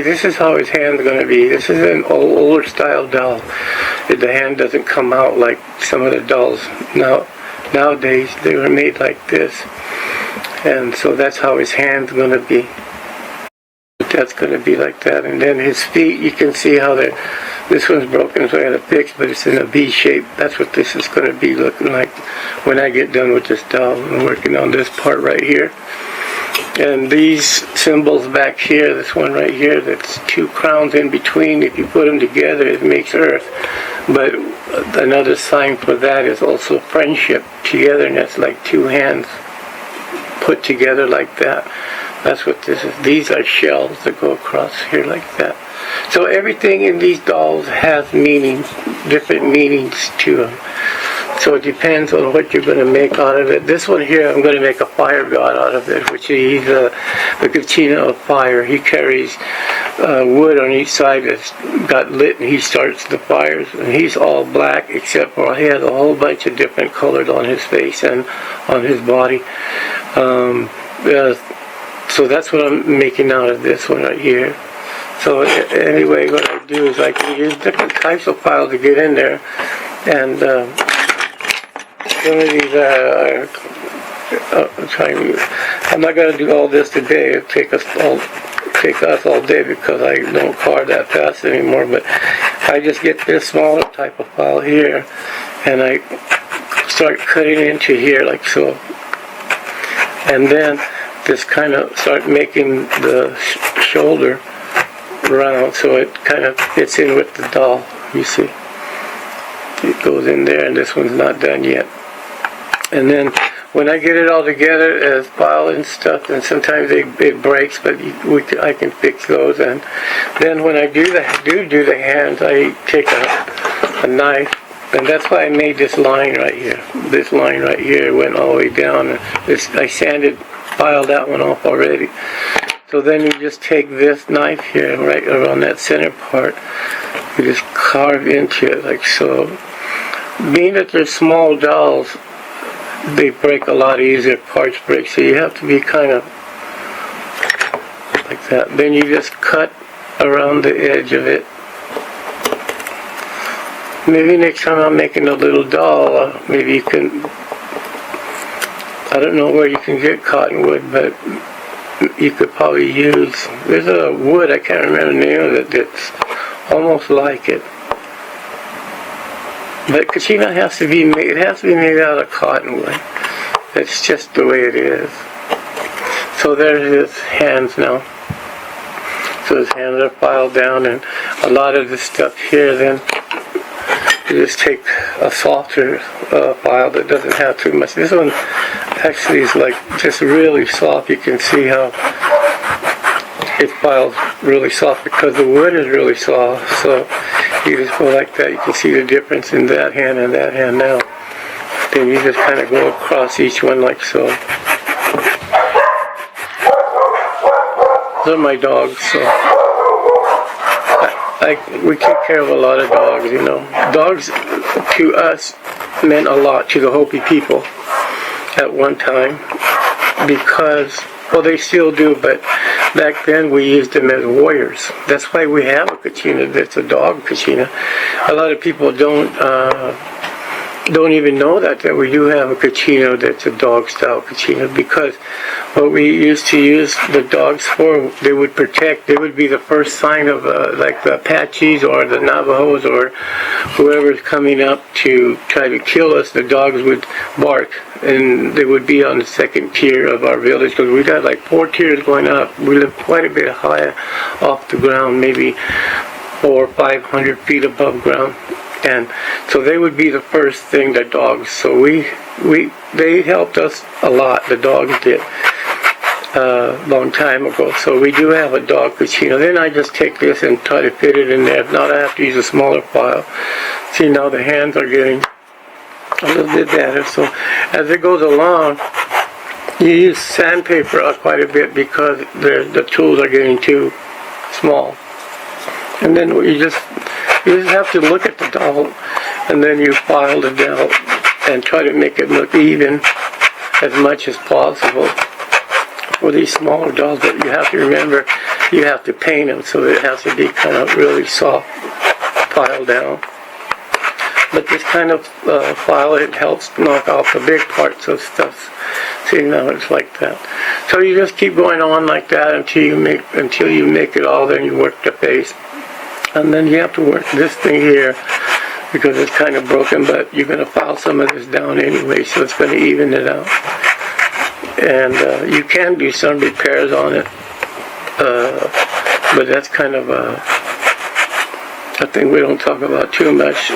This is how his hand's going to be. This is an older style doll. The hand doesn't come out like some of the dolls nowadays. They were made like this. And so that's how his hand's going to be. That's going to be like that. And then his feet, you can see how this one's broken, so I got to fix, but it's in a V shape. That's what this is going to be looking like when I get done with this doll. I'm working on this part right here. And these symbols back here, this one right here, that's two crowns in between. If you put them together, it makes Earth. But another sign for that is also friendship, togetherness, like two hands put together like that. That's what this is. These are shells that go across here like that. So everything in these dolls has meanings, different meanings to them. So it depends on what you're going to make out of it. This one here, I'm going to make a fire god out of it, which he's the Katchina of fire. He carries wood on each side that's got lit, and he starts the fires. And he's all black, except for he has a whole bunch of different colors on his face and on his body. So that's what I'm making out of this one right here. So anyway, what I do is I can use different types of files to get in there. And some of these I'm not going to do all this today. It'll take us all day because I don't carve that fast anymore. But I just get this smaller type of file here, and I start cutting into here like so. And then just kind of start making the shoulder round so it kind of fits in with the doll, you see. It goes in there, and this one's not done yet. And then when I get it all together as file and stuff, and sometimes it breaks, but I can fix those. And then when I do the hands, I take a knife, and that's why I made this line right here. This line right here went all the way down. And I filed that one off already. So then you just take this knife here, right around that center part, you just carve into it like so. Being that they're small dolls, they break a lot easier, parts break, so you have to be kind of like that. Then you just cut around the edge of it. Maybe next time I'm making a little doll, maybe you can, I don't know where you can get cottonwood, but you could probably use, there's a wood, I can't remember the name of it, that's almost like it. But Katchina has to be made out of cottonwood. That's just the way it is. So there's his hands now. So his hands are filed down, and a lot of the stuff here, then you just take a softer file that doesn't have too much. This one actually is like just really soft. You can see how it files really soft because the wood is really soft. So you just go like that. You can see the difference in that hand and that hand now. Then you just kind of go across each one like so. Those are my dogs, so we take care of a lot of dogs, you know. Dogs to us meant a lot to the Hopi people at one time because, well, they still do, but back then we used them as warriors. That's why we have a Katchina that's a dog Katchina. A lot of people don't even know that we do have a Katchina that's a dog style Katchina, because what we used to use the dogs for, they would protect. They would be the first sign of like the Apaches or the Navajos or whoever's coming up to try to kill us. The dogs would bark, and they would be on the second tier of our village because we got like 4 tiers going up. We live quite a bit high off the ground, maybe 400 or 500 feet above ground. And so they would be the first thing, the dogs. So they helped us a lot. The dogs did long time ago. So we do have a dog Katchina. Then I just take this and try to fit it in there. If not, I have to use a smaller file. See, now the hands are getting a little bit better. So as it goes along, you use sandpaper quite a bit because the tools are getting too small. And then you just have to look at the doll, and then you file it down and try to make it look even as much as possible for these smaller dolls. But you have to remember, you have to paint them, so it has to be kind of really soft file down. But this kind of file, it helps knock off the big parts of stuff. See, now it's like that. So you just keep going on like that until you make it all. Then you work the face, and then you have to work this thing here because it's kind of broken. But you're going to file some of this down anyway, so it's going to even it out. And you can do some repairs on it, but that's kind of a thing we don't talk about too much.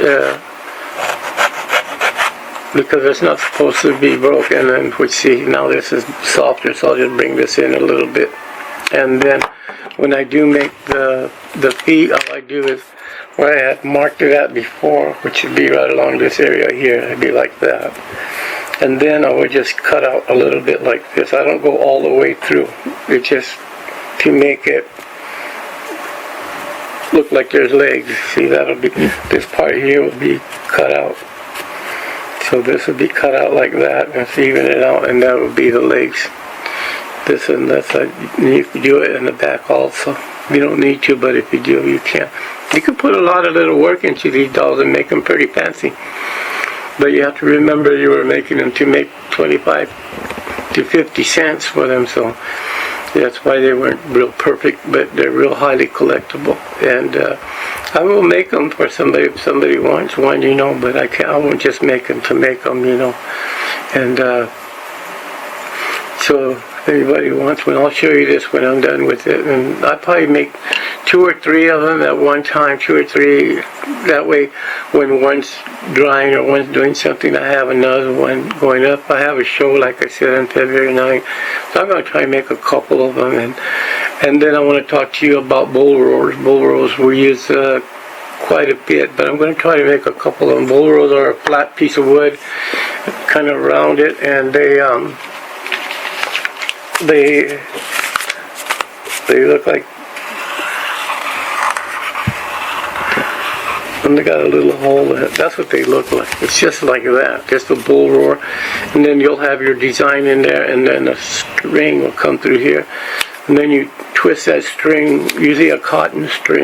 Because it's not supposed to be broken, and we see now this is softer, so I'll just bring this in a little bit. And then when I do make the feet, all I do is where I had marked it at before, which would be right along this area here, it'd be like that. And then I would just cut out a little bit like this. I don't go all the way through. It's just to make it look like there's legs. See, that'll be, this part here will be cut out. So this would be cut out like that, and even it out, and that would be the legs. This and this, you can do it in the back also. You don't need to, but if you do, you can. You can put a lot of little work into these dolls and make them pretty fancy. But you have to remember you were making them to make 25 to 50 cents for them, so that's why they weren't real perfect, but they're real highly collectible. And I will make them for somebody if somebody wants one, you know, but I won't just make them to make them, you know. And so if anybody wants one, I'll show you this when I'm done with it. And I'll probably make 2 or 3 of them at one time, 2 or 3. That way, when one's drying or one's doing something, I have another one going up. I have a show, like I said, on February 9th. So I'm going to try and make a couple of them. And then I want to talk to you about bull roars. Bull roars we use quite a bit, but I'm going to try to make a couple of them. Bull roars are a flat piece of wood, kind of round it, and they look like, and they got a little hole in it. That's what they look like. It's just like that, just a bull roar. And then you'll have your design in there, and then a string will come through here. And then you twist that string, usually a cotton string.